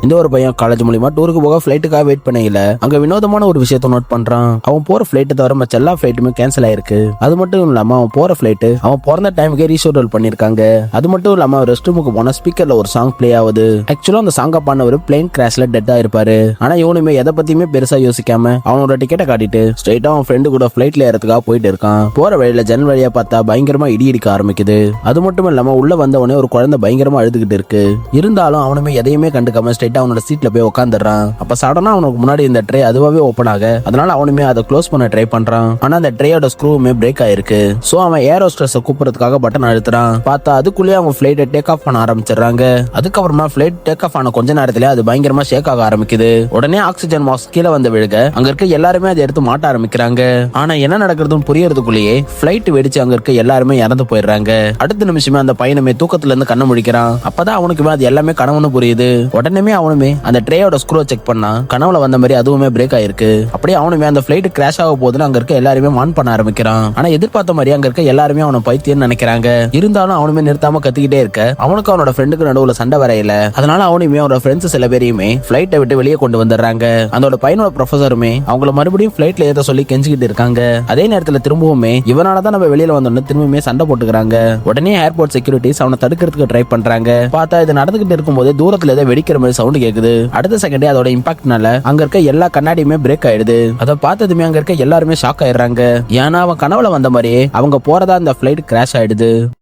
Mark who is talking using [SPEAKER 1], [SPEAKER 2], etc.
[SPEAKER 1] இந்த ஒரு பையன் காலேஜ் மூலியமா டூருக்கு போக பிளைட்டுக்காக வெயிட் பண்ணல. அங்க வினோதமான ஒரு விஷயத்தை நோட் பண்றான். அவன் போற பிளைட் தவிர மற்ற எல்லா பிளைட்டுமே கேன்சல் ஆயிருக்கு. அது மட்டும் இல்லாம அவன் போற பிளைட் அவன் பிறந்த டைமுக்கே ரீஷெட்யூல் பண்ணிருக்காங்க. அது மட்டும் இல்லாம ரெஸ்ட் ரூமுக்கு போன ஸ்பீக்கர்ல ஒரு சாங் பிளே ஆகுது. ஆக்சுவலா அந்த சாங்க பாடினவர் பிளேன் கிராஷ்ல டெட்டா இருப்பாரு. ஆனா இவனுமே எதை பத்தியுமே பெருசா யோசிக்காம அவனோட டிக்கெட்டை காட்டிட்டு ஸ்ட்ரைட்டா அவன் ஃப்ரெண்டு கூட பிளைட்ல ஏறதுக்காக போயிட்டு இருக்கான். போற வழியில ஜன்னல் வழியா பார்த்தா பயங்கரமா இடி இடிக்க ஆரம்பிக்குது. அது மட்டும் இல்லாம உள்ள வந்தவனே ஒரு குழந்தை பயங்கரமா அழுதுகிட்டு இருக்கு. இருந்தாலும் அவனுமே எதையுமே கண்டுக்காம ஸ்ட்ரைட்டா அவனோட சீட்ல போய் உட்காந்துறான். அப்ப சடனா அவனுக்கு முன்னாடி இந்த ட்ரே அதுவாவே ஓபன் ஆக அதனால அவனுமே அதை க்ளோஸ் பண்ண ட்ரை பண்றான். ஆனா அந்த ட்ரேயோட ஸ்க்ரூவுமே பிரேக் ஆயிருக்கு. சோ அவன் ஏர் ஹோஸ்டர்ஸை கூப்பிடுறதுக்காக பட்டன் அழுத்துறான். பார்த்தா அதுக்குள்ளேயே அவங்க பிளைட்டை டேக் ஆஃப் பண்ண ஆரம்பிச்சிடுறாங்க. அதுக்கப்புறமா பிளைட் டேக் ஆஃப் ஆன கொஞ்ச நேரத்துல அது பயங்கரமா ஷேக் ஆக ஆரம்பிக்குது. உடனே ஆக்சிஜன் மாஸ்க் கீழே வந்து விழுக அங்க இருக்க எல்லாருமே அதை எடுத்து மாட்ட ஆரம்பிக்கிறாங்க. ஆனா என்ன நடக்கிறதுன்னு புரியறதுக்குள்ளேயே பிளைட் வெடிச்சு அங்க இருக்க எல்லாருமே இறந்து போயிடுறாங்க. அடுத்த நிமிஷமே அந்த பையனுமே தூக்கத்துல இருந்து கண்ண முழிக்கிறான். அப்பதான் அவனுக்குமே அது எல்லாமே கனவுன்னு புரியுது. உடனே அவனுமே அந்த ட்ரேயோட ஸ்க்ரூவை செக் பண்ணா கனவுல வந்த மாதிரி அதுவுமே பிரேக் ஆயிருக்கு. அப்படியே அவனுமே அந்த பிளைட் கிராஷ் ஆக போகுதுன்னு அங்க இருக்க எல்லாருமே வான் பண்ண ஆரம்பிக்கிறான். ஆனா எதிர்பார்த்த மாதிரி அங்க இருக்க எல்லாருமே அவனை பைத்தியம்னு நினைக்கிறாங்க. இருந்தாலும் அவனுமே நிறுத்தாம கத்திக்கிட்டே இருக்க அவனுக்கு அவனோட ஃப்ரெண்டுக்கு நடுவுல சண்டை வரையில. அதனால அவனுமே அவனோட ஃப்ரெண்ட்ஸ் சில பேரையுமே பிளைட்டை விட்டு வெளியே கொண்டு வந்துடுறாங்க. அதோட பையனோட ப்ரொஃபசருமே அவங்கள மறுபடியும் பிளைட்ல ஏத சொல்லி கெஞ்சிக்கிட்டு இருக்காங்க. அதே நேரத்துல திரும்பவுமே இவனாலதான் நம்ம வெளியில வந்தோம்னு திரும்பியுமே சண்டை போட்டுக்கிறாங்க. உடனே ஏர்போர்ட் செக்யூரிட்டிஸ் அவனை தடுக்கிறதுக்கு ட்ரை பண்றாங்க. பார்த்தா இது நடந்துகிட்டு இருக்கும்போது தூரத்துல ஏதோ வெடிக்கிற மாதிரி சவுண்ட் கேக்குது. அடுத்த செகண்டே அதோட இம்பாக்ட்னால அங்க இருக்க எல்லா கண்ணாடியுமே பிரேக் ஆயிடுது. அதை பார்த்ததுமே அங்க இருக்க எல்லாருமே ஷாக் ஆயிடுறாங்க. ஏன்னா அவன் கனவுல வந்த மாதிரியே அவங்க போறதா அந்த பிளைட் கிராஷ் ஆயிடுது.